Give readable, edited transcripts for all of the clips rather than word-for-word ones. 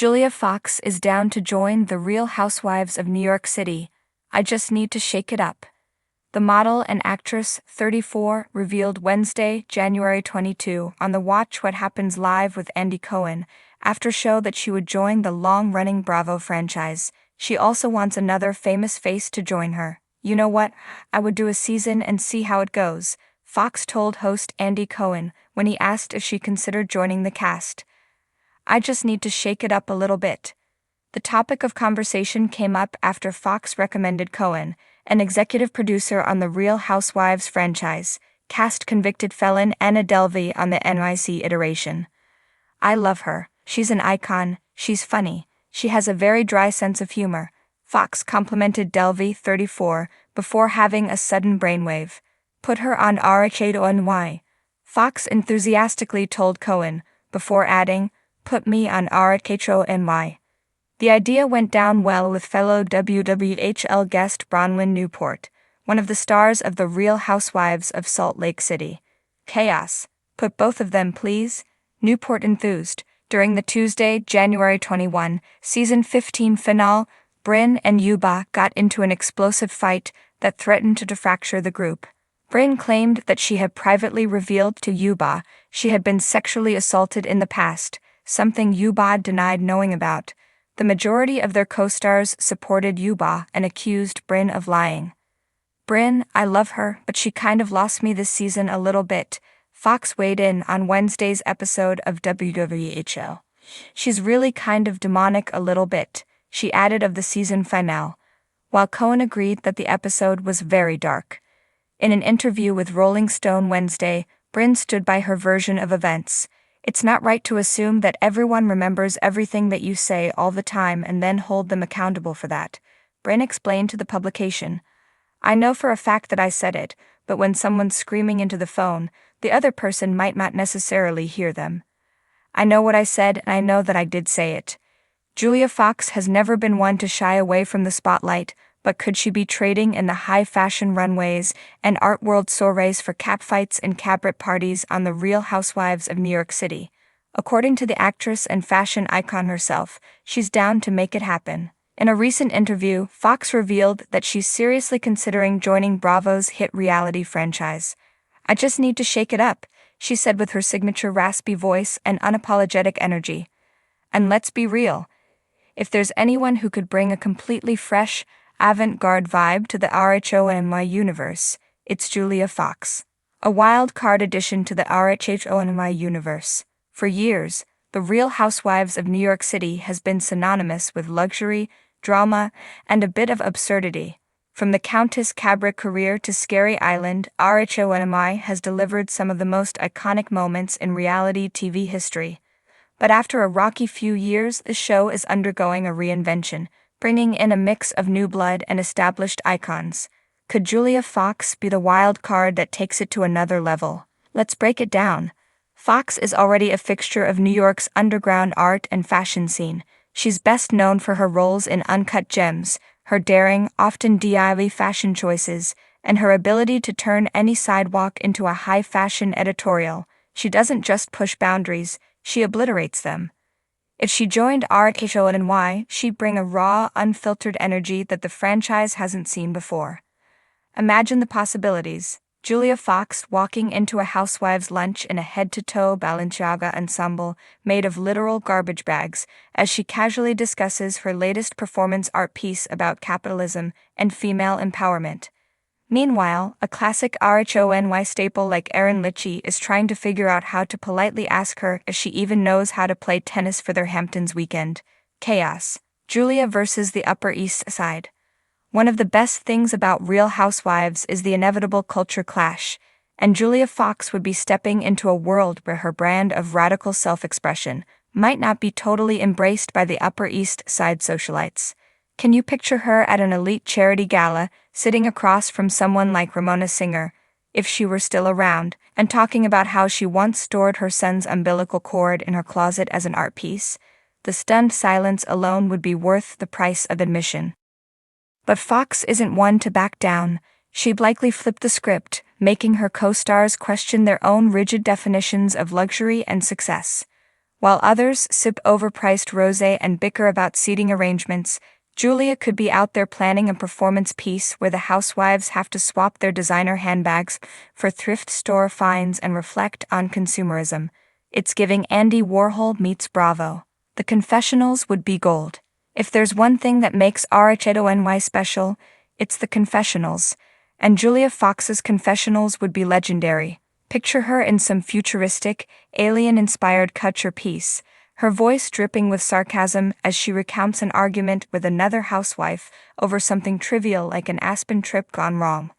Julia Fox is down to join the Real Housewives of New York City. I just need to shake it up. The model and actress, 34, revealed Wednesday, January 22, on the Watch What Happens Live with Andy Cohen, after show that she would join the long-running Bravo franchise. She also wants another famous face to join her. You know what? I would do a season and see how it goes, Fox told host Andy Cohen when he asked if she considered joining the cast. I just need to shake it up a little bit. The topic of conversation came up after Fox recommended Cohen, an executive producer on the Real Housewives franchise, cast convicted felon Anna Delvey on the NYC iteration. I love her. She's an icon, she's funny, she has a very dry sense of humor, Fox complimented Delvey, 34, before having a sudden brainwave. Put her on RHONY. Fox enthusiastically told Cohen, before adding, put me on RHONY. The idea went down well with fellow WWHL guest Bronwyn Newport, one of the stars of The Real Housewives of Salt Lake City. Chaos. Put both of them, please, Newport enthused. During the Tuesday, January 21, season 15 finale, Brynn and Yuba got into an explosive fight that threatened to fracture the group. Brynn claimed that she had privately revealed to Yuba she had been sexually assaulted in the past, something Yuba denied knowing about. The majority of their co-stars supported Yuba and accused Brynn of lying. Brynn, I love her, but she kind of lost me this season a little bit, Fox weighed in on Wednesday's episode of WWHL. She's really kind of demonic a little bit, she added of the season finale, while Cohen agreed that the episode was very dark. In an interview with Rolling Stone Wednesday, Brynn stood by her version of events. It's not right to assume that everyone remembers everything that you say all the time and then hold them accountable for that, Brynn explained to the publication. I know for a fact that I said it, but when someone's screaming into the phone, the other person might not necessarily hear them. I know what I said and I know that I did say it. Julia Fox has never been one to shy away from the spotlight, but could she be trading in the high-fashion runways and art world soirees for catfights and cabaret parties on the Real Housewives of New York City? According to the actress and fashion icon herself, she's down to make it happen. In a recent interview, Fox revealed that she's seriously considering joining Bravo's hit reality franchise. I just need to shake it up, she said with her signature raspy voice and unapologetic energy. And let's be real. If there's anyone who could bring a completely fresh, avant-garde vibe to the RHONY universe, it's Julia Fox. A wild card addition to the RHONY universe. For years, the Real Housewives of New York City has been synonymous with luxury, drama, and a bit of absurdity. From the Countess Cabaret career to Scary Island, RHONY has delivered some of the most iconic moments in reality TV history. But after a rocky few years, the show is undergoing a reinvention, bringing in a mix of new blood and established icons. Could Julia Fox be the wild card that takes it to another level? Let's break it down. Fox is already a fixture of New York's underground art and fashion scene. She's best known for her roles in Uncut Gems, her daring, often DIY fashion choices, and her ability to turn any sidewalk into a high-fashion editorial. She doesn't just push boundaries, she obliterates them. If she joined RHONY, she'd bring a raw, unfiltered energy that the franchise hasn't seen before. Imagine the possibilities. Julia Fox walking into a housewives' lunch in a head-to-toe Balenciaga ensemble made of literal garbage bags, as she casually discusses her latest performance art piece about capitalism and female empowerment. Meanwhile, a classic RHONY staple like Erin Litchie is trying to figure out how to politely ask her if she even knows how to play tennis for their Hamptons weekend. Chaos. Julia versus the Upper East Side. One of the best things about Real Housewives is the inevitable culture clash, and Julia Fox would be stepping into a world where her brand of radical self-expression might not be totally embraced by the Upper East Side socialites. Can you picture her at an elite charity gala, sitting across from someone like Ramona Singer, if she were still around, and talking about how she once stored her son's umbilical cord in her closet as an art piece? The stunned silence alone would be worth the price of admission. But Fox isn't one to back down. She'd likely flip the script, making her co-stars question their own rigid definitions of luxury and success. While others sip overpriced rosé and bicker about seating arrangements, Julia could be out there planning a performance piece where the housewives have to swap their designer handbags for thrift store finds and reflect on consumerism. It's giving Andy Warhol meets Bravo. The confessionals would be gold. If there's one thing that makes RHONY special, it's the confessionals. And Julia Fox's confessionals would be legendary. Picture her in some futuristic, alien-inspired couture piece, her voice dripping with sarcasm as she recounts an argument with another housewife over something trivial like an Aspen trip gone wrong.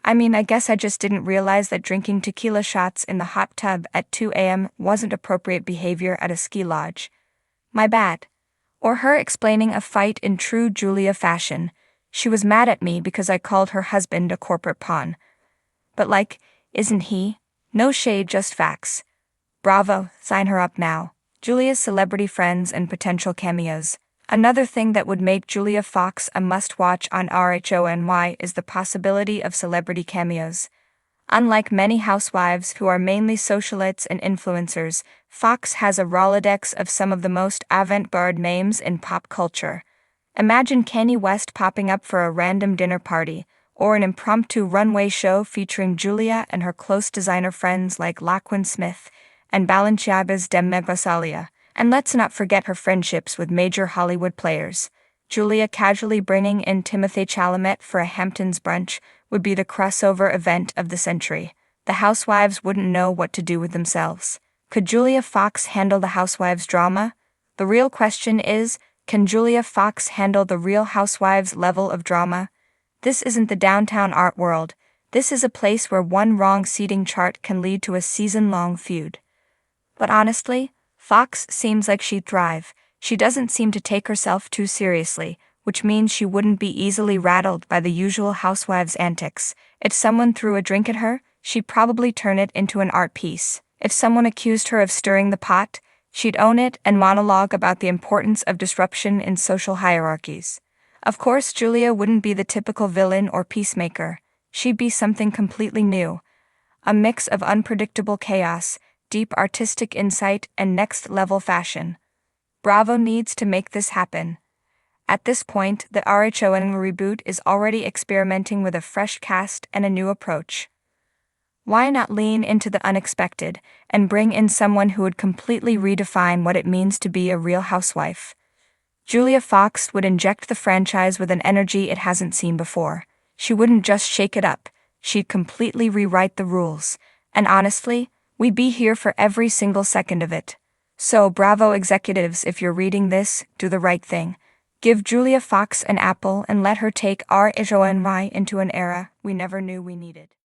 I mean, I guess I just didn't realize that drinking tequila shots in the hot tub at 2 a.m. wasn't appropriate behavior at a ski lodge. My bad. Or her explaining a fight in true Julia fashion. She was mad at me because I called her husband a corporate pawn. But isn't he? No shade, just facts. Bravo, sign her up now. Julia's celebrity friends and potential cameos. Another thing that would make Julia Fox a must-watch on RHONY is the possibility of celebrity cameos. Unlike many housewives who are mainly socialites and influencers, Fox has a Rolodex of some of the most avant-garde names in pop culture. Imagine Kanye West popping up for a random dinner party, or an impromptu runway show featuring Julia and her close designer friends like Laquan Smith and Balenciaga's Demi Basalia. And let's not forget her friendships with major Hollywood players. Julia casually bringing in Timothée Chalamet for a Hamptons brunch would be the crossover event of the century. The housewives wouldn't know what to do with themselves. Could Julia Fox handle the housewives' drama? The real question is, can Julia Fox handle the Real Housewives level of drama? This isn't the downtown art world. This is a place where one wrong seating chart can lead to a season-long feud. But honestly, Fox seems like she'd thrive. She doesn't seem to take herself too seriously, which means she wouldn't be easily rattled by the usual housewives' antics. If someone threw a drink at her, she'd probably turn it into an art piece. If someone accused her of stirring the pot, she'd own it and monologue about the importance of disruption in social hierarchies. Of course, Julia wouldn't be the typical villain or peacemaker. She'd be something completely new. A mix of unpredictable chaos, deep artistic insight, and next-level fashion. Bravo needs to make this happen. At this point, the RHONY reboot is already experimenting with a fresh cast and a new approach. Why not lean into the unexpected and bring in someone who would completely redefine what it means to be a real housewife? Julia Fox would inject the franchise with an energy it hasn't seen before. She wouldn't just shake it up, she'd completely rewrite the rules. And honestly, we'd be here for every single second of it. So, Bravo executives, if you're reading this, do the right thing. Give Julia Fox an apple and let her take RHONY into an era we never knew we needed.